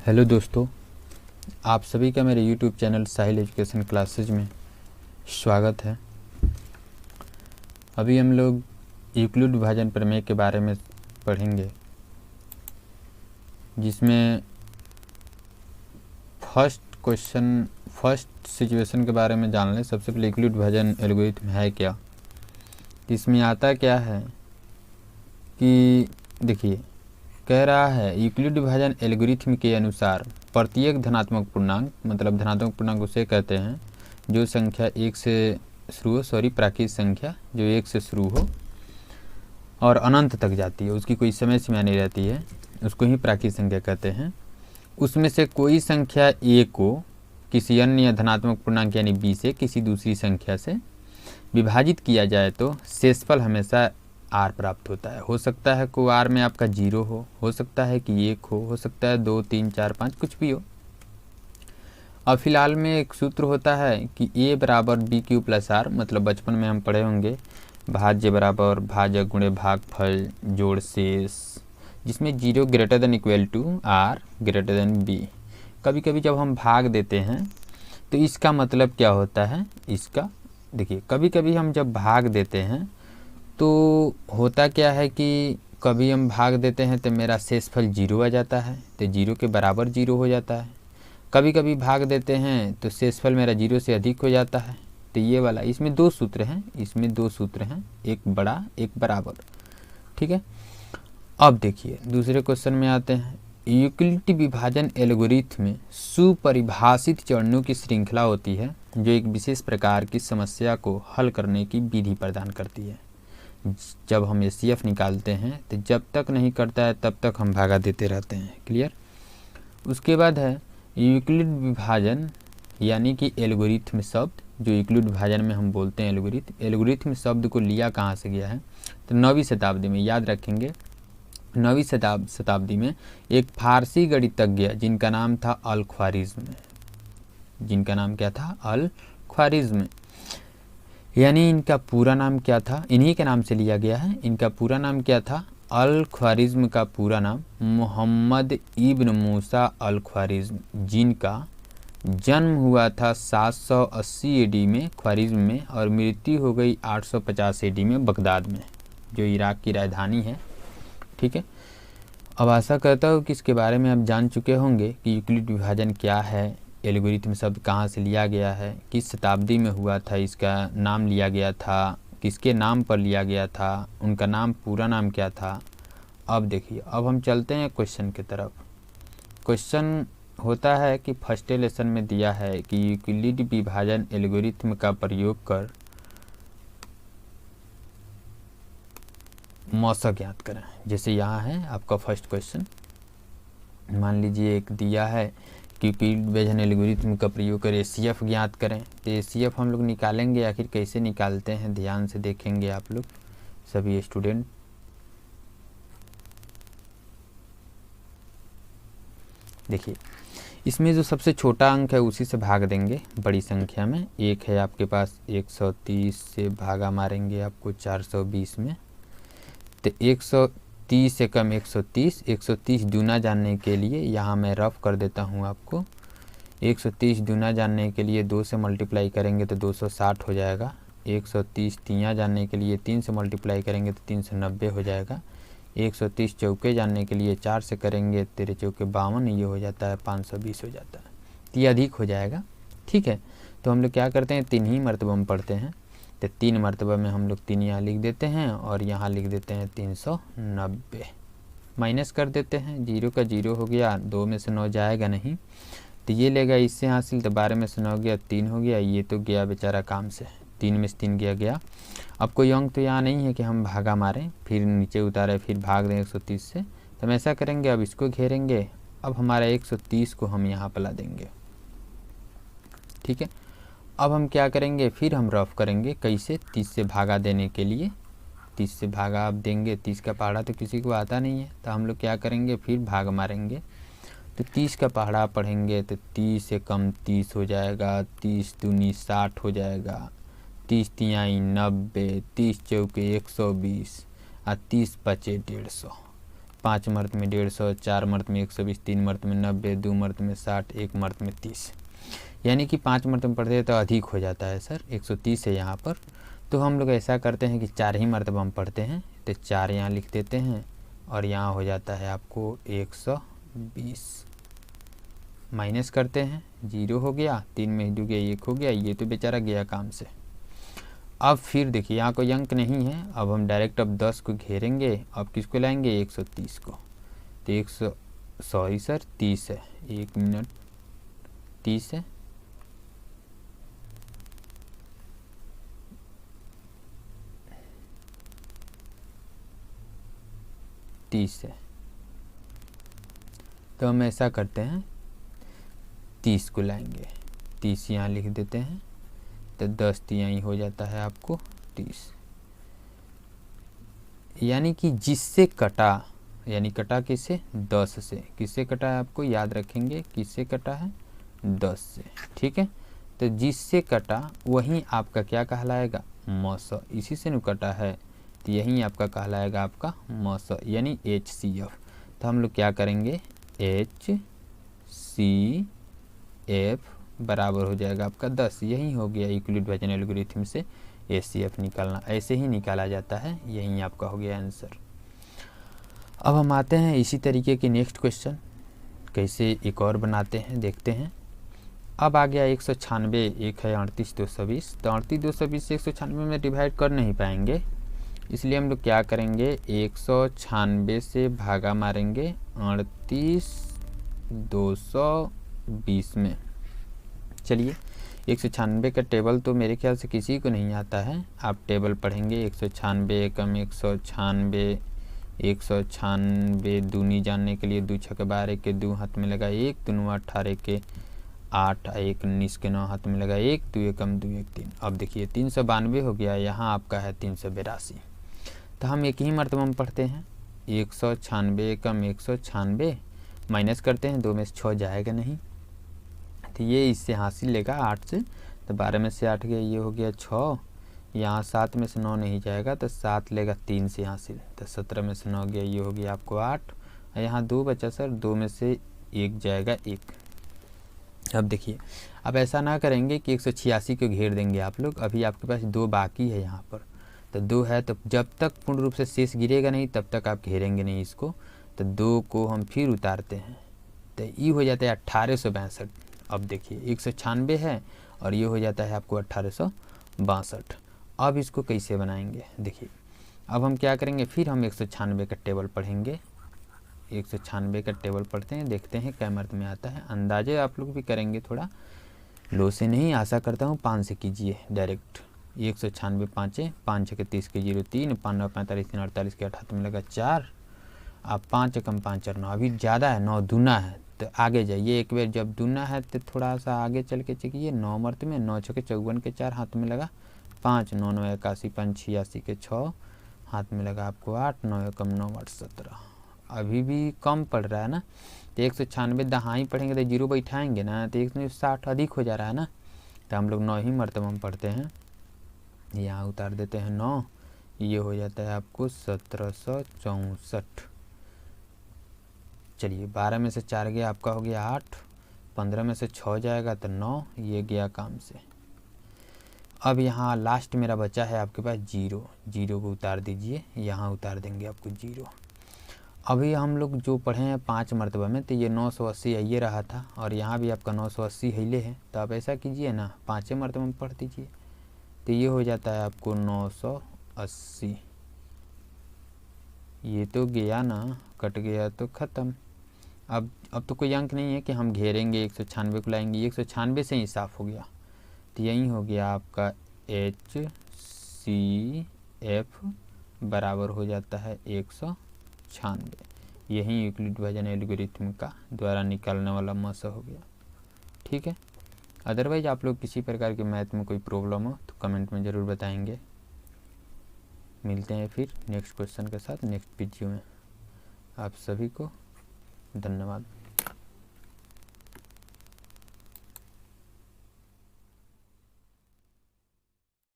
Hello दोस्तों, आप सभी का मेरे YouTube चैनल साहिल एजुकेशन क्लासेज में स्वागत है। अभी हम लोग यूक्लिड विभाजन प्रमेय के बारे में पढ़ेंगे, जिसमें फर्स्ट सिचुएशन के बारे में जान लें। सबसे पहले यूक्लिड विभाजन एल्गोरिथम है क्या। इसमें आता क्या है कि देखिए, कह रहा है यूक्लिड विभाजन एल्गोरिथम के अनुसार प्रत्येक धनात्मक पूर्णांक, मतलब धनात्मक पूर्णांक उसे कहते हैं जो संख्या एक से शुरू हो, प्राकृत संख्या जो एक से शुरू हो और अनंत तक जाती है, उसकी कोई समय सीमा नहीं रहती है, उसको ही प्राकृत संख्या कहते हैं। उसमें से कोई संख्या ए को किसी अन्य धनात्मक पूर्णांक यानी बी से किसी दूसरी संख्या से विभाजित किया जाए तो शेषफल हमेशा आर प्राप्त होता है। हो सकता है को आर में आपका 0 हो सकता है कि 1 हो सकता है 2, 3, 4, 5 कुछ भी हो। अब फिलहाल में एक सूत्र होता है कि ए बराबर बी क्यू प्लस आर, मतलब बचपन में हम पढ़े होंगे भाज्य बराबर भाजक गुणे भागफल जोड़ शेष, जिसमें 0 greater than equal to r greater than b. कभी कभी जब हम भाग देते हैं तो इसका मतलब क्या होता है, इसका देखिए, कभी कभी हम जब भाग देते हैं तो होता क्या है कि कभी हम भाग देते हैं तो मेरा शेषफल 0 आ जाता है, तो 0 के बराबर 0 हो जाता है। कभी कभी भाग देते हैं तो शेषफल मेरा 0 से अधिक हो जाता है। तो ये वाला, इसमें दो सूत्र हैं, एक बड़ा एक बराबर। ठीक है, अब देखिए दूसरे क्वेश्चन में आते हैं। यूक्लिड विभाजन एल्गोरिथम में सुपरिभाषित चरणों की श्रृंखला होती है जो एक विशेष प्रकार की समस्या को हल करने की विधि प्रदान करती है। जब हम एचसीएफ निकालते हैं तो जब तक नहीं करता है तब तक हम भागा देते रहते हैं। क्लियर। उसके बाद है यूक्लिड विभाजन यानी कि एल्गोरिथम शब्द, जो यूक्लिड विभाजन में हम बोलते हैं एल्गोरिथम शब्द को लिया कहाँ से गया है, तो 9वीं शताब्दी में। याद रखेंगे 9वीं शताब्दी में एक फारसी गणितज्ञ जिनका नाम था अल-ख्वारिज़्म, जिनका नाम क्या था, अल-ख्वारिज़्म, यानी इनका पूरा नाम क्या था, इन्हीं के नाम से लिया गया है। इनका पूरा नाम क्या था, अल-ख्वारिज़्म का पूरा नाम मोहम्मद इब्न मूसा अल-ख्वारिज़्म, जिनका जन्म हुआ था 780 एडी में ख्वारिज़्म में और मृत्यु हो गई 850 एडी में बगदाद में, जो इराक की राजधानी है। ठीक है, अब आशा करता हूँ कि इसके बारे में आप जान चुके होंगे कि यूक्लिड विभाजन क्या है, एल्गोरिथम शब्द कहाँ से लिया गया है, किस शताब्दी में हुआ था, इसका नाम लिया गया था, किसके नाम पर लिया गया था, उनका नाम पूरा नाम क्या था। अब देखिए, अब हम चलते हैं क्वेश्चन की तरफ। क्वेश्चन होता है कि फर्स्ट लेसन में दिया है कि यूक्लिड विभाजन एल्गोरिथम का प्रयोग कर मौसा ज्ञात करें। जैसे यहाँ है आपका फर्स्ट क्वेश्चन, मान लीजिए एक दिया है कि यूक्लिड विभाजन एल्गोरिथम का प्रयोग कर एचसीएफ ज्ञात करें। तो एचसीएफ हम लोग निकालेंगे, आखिर कैसे निकालते हैं ध्यान से देखेंगे आप लोग सभी स्टूडेंट। देखिए, इसमें जो सबसे छोटा अंक है उसी से भाग देंगे बड़ी संख्या में। एक है आपके पास 130 से भागा मारेंगे आपको 420 में, तो 130 से कम 130 दूना जानने के लिए यहाँ मैं रफ कर देता हूँ आपको। 130 दूना जानने के लिए 2 से मल्टीप्लाई करेंगे तो 260 हो जाएगा। 130 तियाँ जानने के लिए 3 से मल्टीप्लाई करेंगे तो 390 हो जाएगा। 130 चौके जानने के लिए 4 से करेंगे, 13 चौके 52, ये हो जाता है 520 हो जाता है। तो ये अधिक हो जाएगा। ठीक है, तो हम लोग क्या करते हैं, 3 ही मरतबा में पढ़ते हैं, तो 3 मरतबा में हम लोग 3 यहाँ लिख देते हैं और यहाँ लिख देते हैं 390, माइनस कर देते हैं। 0 का 0 हो गया, 2 में से 9 जाएगा नहीं, तो ये लेगा इससे हासिल, तो 12 में से 9 गया 3 हो गया, ये तो गया बेचारा काम से, 3 में से 3 गया। अब कोई अंक तो यहाँ नहीं है कि हम भागा मारें फिर नीचे उतारे फिर भाग दें 130 से, तो हम ऐसा करेंगे, अब इसको घेरेंगे, अब हमारा 130 को हम यहाँ पला देंगे। ठीक है, अब हम क्या करेंगे, फिर हम रफ करेंगे, कैसे, 30 से भागा देने के लिए। 30 से भागा आप देंगे, 30 का पहाड़ा तो किसी को आता नहीं है, तो हम लोग क्या करेंगे, फिर भाग मारेंगे, तो 30 का पहाड़ा पढ़ेंगे तो 30 से कम 30 हो जाएगा, 30 दूनी 60 हो जाएगा, 30 तियाई 90, 30 चौके 120 और 30 पचे 150। 5 मर्त में 150, 4 मर्त में 120, 3 मर्त में 90, 2 मर्त में 60, 1 मर्त में 30। यानी कि 5 मर्त में पढ़ते हैं तो अधिक हो जाता है सर, 130 है यहाँ पर। तो हम लोग ऐसा करते हैं कि 4 ही मरतबा हम पढ़ते हैं, तो 4 यहाँ लिख देते हैं और यहाँ हो जाता है आपको 120। माइनस करते हैं, 0 हो गया, 3 में 2 गया 1 हो गया, ये तो बेचारा गया काम से। अब फिर देखिए यहाँ कोई अंक नहीं है, अब हम डायरेक्ट अब 10 को घेरेंगे, अब किसको लाएंगे 130 को। तो 30 है, 1 मिनट 30 है, तो हम ऐसा करते हैं 30 को लाएंगे, 30 यहाँ लिख देते हैं, तो 10 यहीं हो जाता है आपको 30। यानी कि जिससे कटा, यानी कटा किससे 10 से, किससे कटा है आपको याद रखेंगे, किससे कटा है 10 से, ठीक है। तो जिससे कटा वही आपका क्या कहलाएगा मस, इसी से न कटा है तो यही आपका कहलाएगा आपका मस, यानी HCF। तो हम लोग क्या करेंगे HCF बराबर हो जाएगा आपका 10, यही हो गया यूक्लिड डिवीजन एल्गोरिथम से HCF निकालना, ऐसे ही निकाला जाता है, यही आपका हो गया आंसर। अब हम आते हैं इसी तरीके के नेक्स्ट क्वेश्चन, कैसे एक और बनाते हैं देखते हैं। अब आ गया 196, एक है 38,220, तो 38,220 से 196 में डिवाइड कर नहीं पाएंगे, इसलिए हम लोग क्या करेंगे 196 से भागा मारेंगे 38,220 में। चलिए 196 का टेबल तो मेरे ख्याल से किसी को नहीं आता है, आप टेबल पढ़ेंगे 196 एकम 196, 196 दूनी जानने के लिए 2 छक्के 12 के 2 हाथ में लगा 1, 2 9 18 के 8, 1 19 के 9 हाथ में लगा 1, 2 एकम 2 1 3। अब देखिए 392 हो गया, यहाँ आपका है 382। तो हम एक ही मरतबा में पढ़ते हैं 196 एकम 196, माइनस करते हैं, 2 में से 6 जाएगा नहीं, तो ये इससे हासिल लेगा 8 से, तो 12 में से 8 गया, ये हो गया 6, यहाँ 7 में से 9 नहीं जाएगा तो 7 लेगा 3 से हासिल, तो 17 में से 9 गया, ये हो गया आपको 8, और यहाँ 2 बचा सर, 2 में से 1 जाएगा 1। अब देखिए, अब ऐसा ना करेंगे कि 186 को घेर देंगे आप लोग, अभी आपके पास 2 बाकी है यहाँ पर, तो 2 है, तो जब तक पूर्ण रूप से शेष गिरेगा नहीं तब तक आप घेरेंगे नहीं इसको, तो 2 को हम फिर उतारते हैं, तो ये हो जाता है 1862। अब देखिए 196 है और ये हो जाता है आपको 1862। अब इसको कैसे बनाएंगे देखिए, अब हम क्या करेंगे, फिर हम 196 का टेबल पढ़ेंगे, 196 का टेबल पढ़ते हैं, देखते हैं क्या मर्त में आता है। अंदाजे आप लोग भी करेंगे, थोड़ा लो से नहीं, आशा करता हूँ 5 से कीजिए डायरेक्ट। 196 5 5 6 30 के 0 3, 5 9 45 3 48 के 8 हाथ में लगा 4, अब 5 कम 5 और 9, अभी ज़्यादा है, 9 दूना है, तो आगे जाइए एक बार, जब दूना है तो थोड़ा सा आगे चल के चेकिए, 9 मर्त में 9 6 54 के 4 हाथ में लगा 5, 9 9 81 5 86 के 6 हाथ में लगा आपको 8, 9 कम 9 8 17, अभी भी कम पड़ रहा है ना, तो 196 दहाई पढ़ेंगे तो 0 बैठाएंगे ना, तो 160 अधिक हो जा रहा है ना, तो हम लोग 9 ही मरतबा हम पढ़ते हैं, यहाँ उतार देते हैं 9, ये हो जाता है आपको 1764। चलिए 12 में से 4 गया आपका हो गया 8, 15 में से 6 जाएगा तो 9, ये गया काम से। अब यहाँ लास्ट मेरा बचा है आपके पास 0, 0 को उतार दीजिए, यहाँ उतार देंगे आपको 0। अभी हम लोग जो पढ़े हैं 5 मरतबा में, तो ये 980 ये रहा था, और यहाँ भी आपका 980 हिले है, तो आप ऐसा कीजिए ना 5 मरतबा में पढ़ दीजिए, तो ये हो जाता है आपको 980। ये तो गया ना, कट गया तो ख़त्म। अब तो कोई अंक नहीं है कि हम घेरेंगे 196 को लाएंगे, 196 से ही साफ हो गया, तो यही हो गया आपका HCF बराबर हो जाता है 196, यही यूक्लिड डिवीजन एल्गोरिथम का द्वारा निकालने वाला मस हो गया, ठीक है। अदरवाइज आप लोग किसी प्रकार के मैथ में कोई प्रॉब्लम हो तो कमेंट में ज़रूर बताएंगे। मिलते हैं फिर नेक्स्ट क्वेश्चन के साथ नेक्स्ट वीडियो में। आप सभी को धन्यवाद।